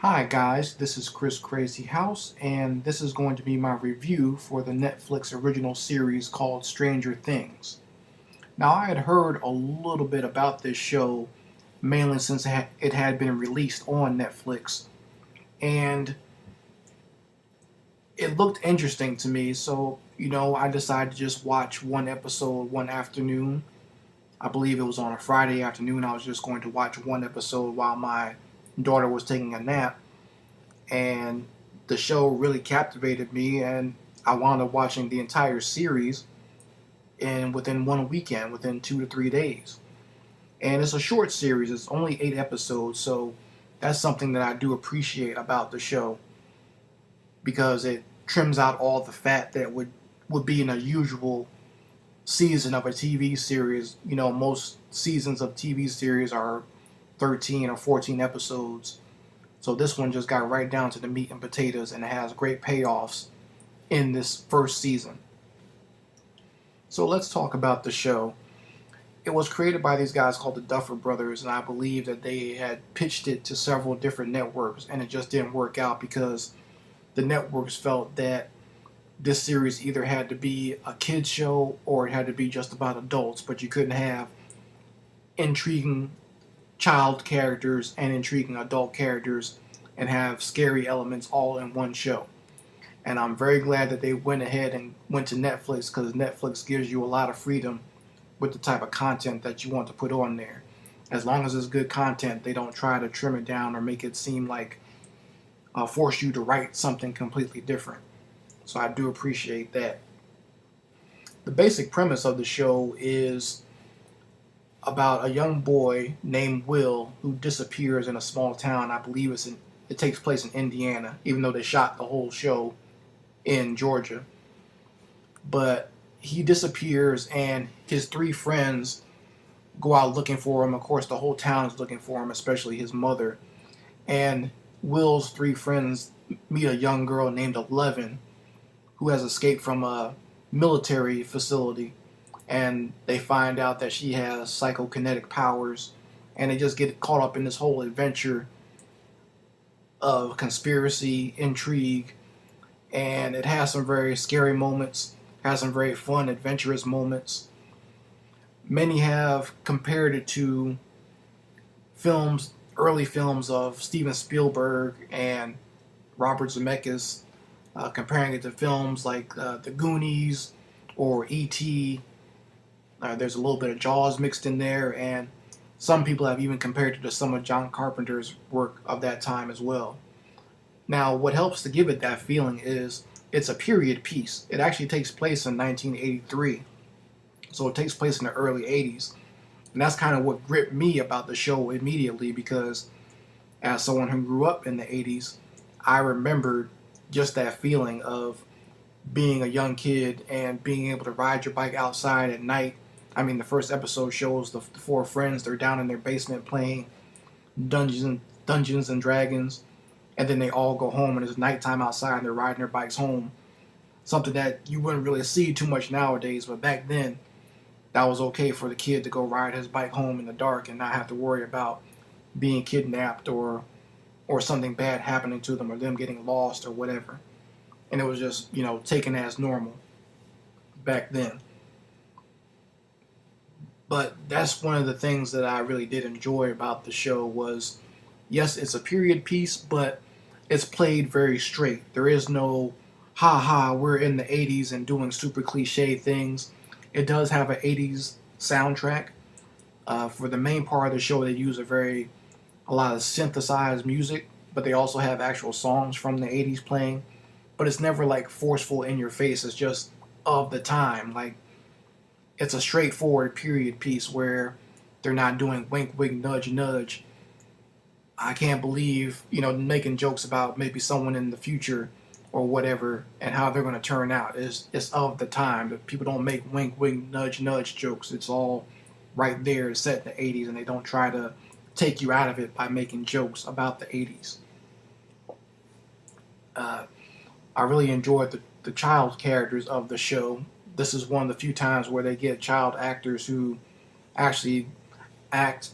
Hi guys, this is Chris Crazy House, and this is going to be my review for the Netflix original series called Stranger Things. Now, I had heard a little bit about this show, mainly since it had been released on Netflix, and it looked interesting to me, so, I decided to just watch one episode one afternoon. I believe it was on a Friday afternoon. I was just going to watch one episode while my daughter was taking a nap, and the show really captivated me, and I wound up watching the entire series in within one weekend, within 2 to 3 days. And it's a short series; it's only 8 episodes, so that's something that I do appreciate about the show because it trims out all the fat that would be in a usual season of a TV series. Most seasons of TV series are 13 or 14 episodes. So this one just got right down to the meat and potatoes, and it has great payoffs in this first season. So let's talk about the show. It was created by these guys called the Duffer Brothers, and I believe that they had pitched it to several different networks, and it just didn't work out because the networks felt that this series either had to be a kids show or it had to be just about adults, but you couldn't have intriguing child characters and intriguing adult characters and have scary elements all in one show. And I'm very glad that they went ahead and went to Netflix because Netflix gives you a lot of freedom with the type of content that you want to put on there. As long as it's good content, they don't try to trim it down or make it seem like force you to write something completely different. So I do appreciate that. The basic premise of the show is about a young boy named Will who disappears in a small town. I believe it takes place in Indiana, even though they shot the whole show in Georgia. But he disappears, and his three friends go out looking for him. Of course, the whole town is looking for him, especially his mother. And Will's three friends meet a young girl named Eleven who has escaped from a military facility, and they find out that she has psychokinetic powers, and they just get caught up in this whole adventure of conspiracy, intrigue, and it has some very scary moments, has some very fun, adventurous moments. Many have compared it to early films of Steven Spielberg and Robert Zemeckis, comparing it to films like The Goonies or E.T. There's a little bit of Jaws mixed in there, and some people have even compared it to some of John Carpenter's work of that time as well. Now, what helps to give it that feeling is it's a period piece. It actually takes place in 1983, so it takes place in the early 80s. And that's kind of what gripped me about the show immediately because as someone who grew up in the 80s, I remembered just that feeling of being a young kid and being able to ride your bike outside at night. I mean, the first episode shows the four friends, they're down in their basement playing Dungeons and Dragons, and then they all go home and it's nighttime outside and they're riding their bikes home. Something that you wouldn't really see too much nowadays, but back then that was okay for the kid to go ride his bike home in the dark and not have to worry about being kidnapped or something bad happening to them or them getting lost or whatever. And it was just, taken as normal back then. But that's one of the things that I really did enjoy about the show was, yes, it's a period piece, but it's played very straight. There is no, ha ha, we're in the 80s and doing super cliche things. It does have an 80s soundtrack. For the main part of the show, they use a lot of synthesized music, but they also have actual songs from the 80s playing. But it's never like forceful in your face. It's just of the time. Like, it's a straightforward period piece where they're not doing wink, wink, nudge, nudge. I can't believe, making jokes about maybe someone in the future or whatever and how they're going to turn out. It's of the time. But people don't make wink, wink, nudge, nudge jokes. It's all right there. It's set in the 80s, and they don't try to take you out of it by making jokes about the 80s. I really enjoyed the child characters of the show. This is one of the few times where they get child actors who actually act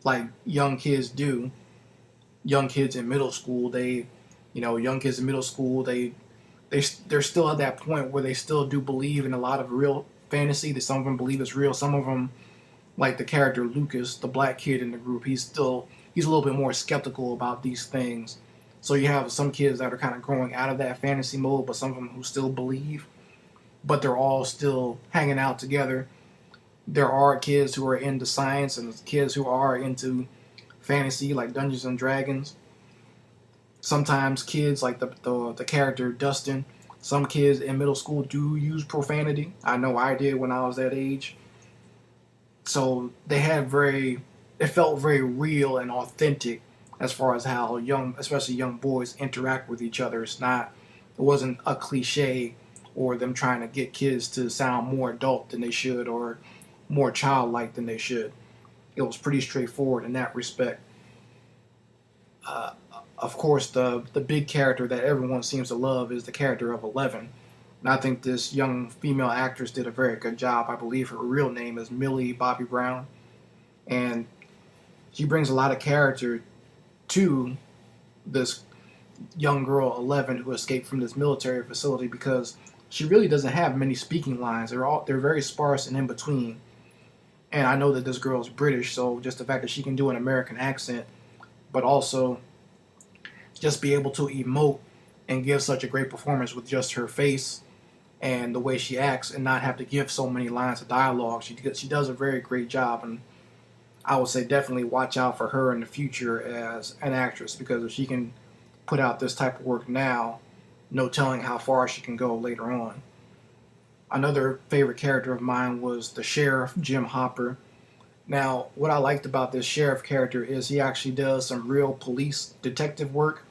like young kids do. young kids in middle school. Young kids in middle school, they're still at that point where they still do believe in a lot of real fantasy. That some of them believe it's real. Some of them, like the character Lucas, the black kid in the group, he's a little bit more skeptical about these things. So you have some kids that are kind of growing out of that fantasy mode, but some of them who still believe, but they're all still hanging out together. There are kids who are into science and kids who are into fantasy, like Dungeons and Dragons. Sometimes kids, like the character Dustin, some kids in middle school do use profanity. I know I did when I was that age. So it felt very real and authentic as far as how young, especially young boys, interact with each other. It wasn't a cliche or them trying to get kids to sound more adult than they should or more childlike than they should. It was pretty straightforward in that respect. Uh, of course, the big character that everyone seems to love is the character of Eleven. And I think this young female actress did a very good job. I believe her real name is Millie Bobby Brown. And she brings a lot of character to this young girl, 11, who escaped from this military facility because she really doesn't have many speaking lines. They're very sparse and in between. And I know that this girl is British, so just the fact that she can do an American accent, but also just be able to emote and give such a great performance with just her face and the way she acts and not have to give so many lines of dialogue. She does a very great job, and I would say definitely watch out for her in the future as an actress, because if she can put out this type of work now, no telling how far she can go later on. Another favorite character of mine was the sheriff, Jim Hopper. Now, what I liked about this sheriff character is he actually does some real police detective work.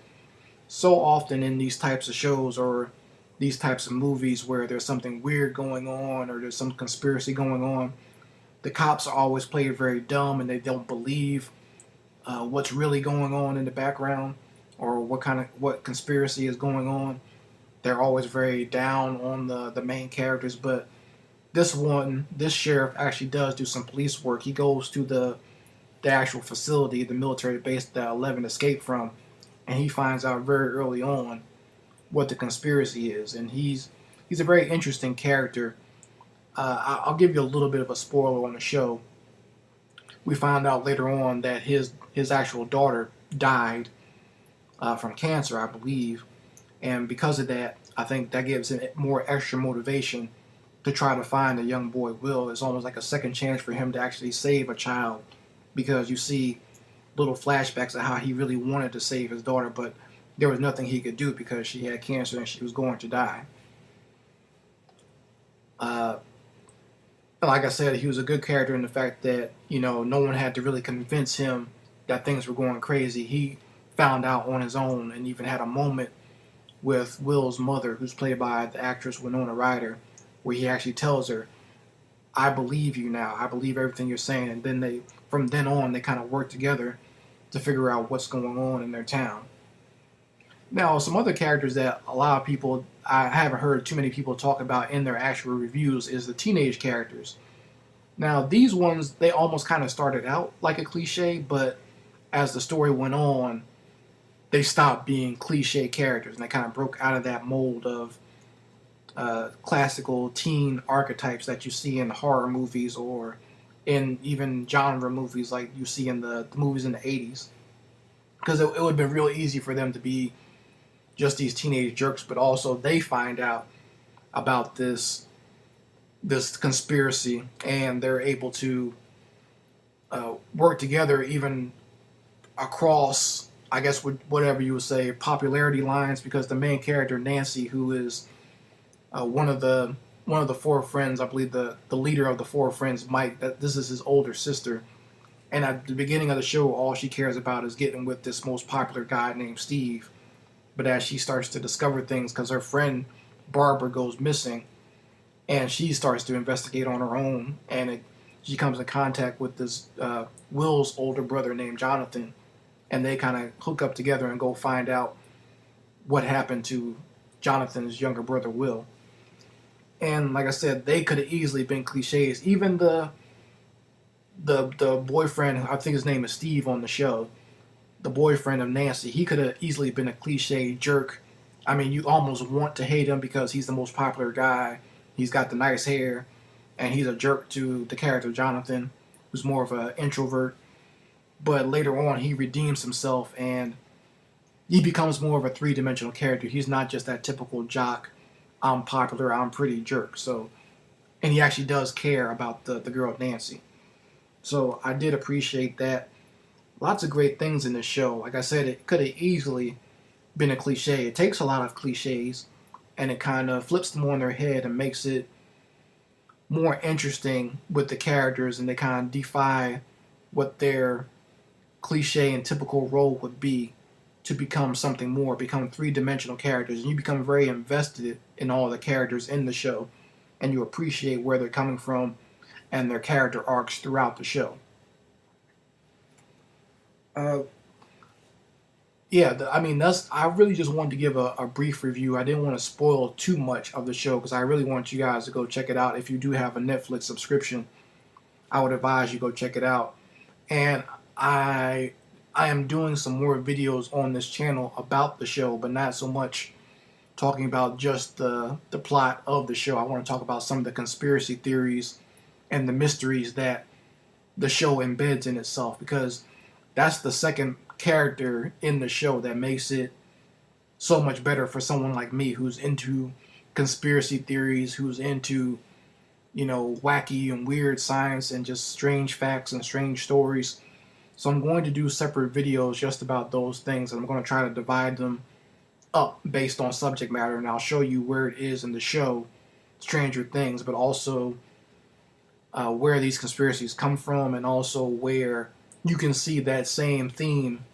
So often in these types of shows or these types of movies where there's something weird going on or there's some conspiracy going on, the cops are always played very dumb and they don't believe what's really going on in the background or what conspiracy is going on. They're always very down on the main characters, but this sheriff actually does do some police work. He goes to the actual facility, the military base that 11 escaped from, and he finds out very early on what the conspiracy is. And he's a very interesting character. I'll give you a little bit of a spoiler on the show. We find out later on that his actual daughter died from cancer, I believe, and because of that, I think that gives him more extra motivation to try to find the young boy Will. It's almost like a second chance for him to actually save a child, because you see little flashbacks of how he really wanted to save his daughter, but there was nothing he could do because she had cancer and she was going to die. Uh, like I said, he was a good character in the fact that, no one had to really convince him that things were going crazy. He found out on his own and even had a moment with Will's mother, who's played by the actress Winona Ryder, where he actually tells her, "I believe you now. I believe everything you're saying." And then from then on, they kind of work together to figure out what's going on in their town. Now, some other characters that a lot of people, I haven't heard too many people talk about in their actual reviews, is the teenage characters. Now, these ones, they almost kind of started out like a cliche, but as the story went on, they stopped being cliche characters and they kind of broke out of that mold of classical teen archetypes that you see in horror movies or in even genre movies like you see in the movies in the 80s. Because it would have been real easy for them to be just these teenage jerks, but also they find out about this conspiracy and they're able to work together even across, I guess, whatever you would say, popularity lines, because the main character Nancy, who is one of the four friends, I believe the leader of the four friends, Mike, that this is his older sister, and at the beginning of the show, all she cares about is getting with this most popular guy named Steve. But as she starts to discover things, because her friend Barbara goes missing, and she starts to investigate on her own, and she comes in contact with this Will's older brother named Jonathan, and they kind of hook up together and go find out what happened to Jonathan's younger brother Will. And like I said, they could have easily been cliches. Even the boyfriend, I think his name is Steve on the show, the boyfriend of Nancy. He could have easily been a cliche jerk. I mean, you almost want to hate him because he's the most popular guy. He's got the nice hair, and he's a jerk to the character Jonathan, who's more of an introvert. But later on, he redeems himself and he becomes more of a three-dimensional character. He's not just that typical jock, I'm popular, I'm pretty jerk. So, and he actually does care about the girl Nancy. So I did appreciate that. Lots of great things in the show. Like I said, it could have easily been a cliche. It takes a lot of cliches and it kind of flips them on their head and makes it more interesting with the characters, and they kind of defy what their cliche and typical role would be to become something more, become three-dimensional characters, and you become very invested in all the characters in the show, and you appreciate where they're coming from and their character arcs throughout the show. Uh, I mean, that's. I really just wanted to give a brief review. I didn't want to spoil too much of the show because I really want you guys to go check it out. If you do have a Netflix subscription, I would advise you go check it out. And I am doing some more videos on this channel about the show, but not so much talking about just the plot of the show. I want to talk about some of the conspiracy theories and the mysteries that the show embeds in itself, because that's the second character in the show that makes it so much better for someone like me who's into conspiracy theories, who's into, wacky and weird science and just strange facts and strange stories. So I'm going to do separate videos just about those things, and I'm going to try to divide them up based on subject matter, and I'll show you where it is in the show Stranger Things, but also where these conspiracies come from, and also where you can see that same theme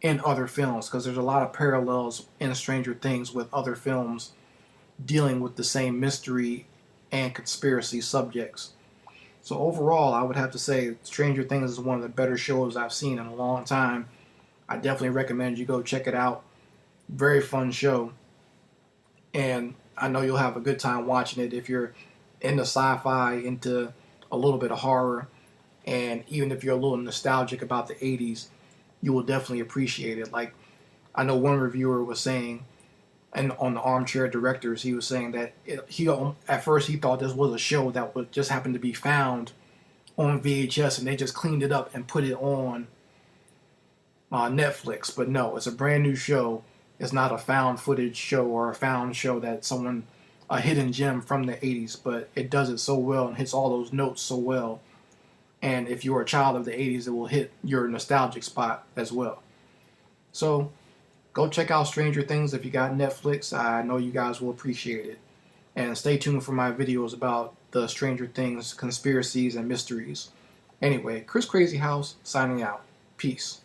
in other films, because there's a lot of parallels in Stranger Things with other films dealing with the same mystery and conspiracy subjects. So overall, I would have to say Stranger Things is one of the better shows I've seen in a long time. I definitely recommend you go check it out. Very fun show. And I know you'll have a good time watching it if you're into sci-fi, into a little bit of horror, and even if you're a little nostalgic about the 80s, you will definitely appreciate it. Like, I know one reviewer was saying, and on the Armchair Directors, he was saying that at first he thought this was a show that would just happen to be found on VHS, and they just cleaned it up and put it on Netflix. But no, it's a brand new show. It's not a found footage show or a found show that a hidden gem from the 80s, but it does it so well and hits all those notes so well. And if you're a child of the 80s, it will hit your nostalgic spot as well. So go check out Stranger Things if you got Netflix. I know you guys will appreciate it. And stay tuned for my videos about the Stranger Things conspiracies and mysteries. Anyway, Chris Crazy House signing out. Peace.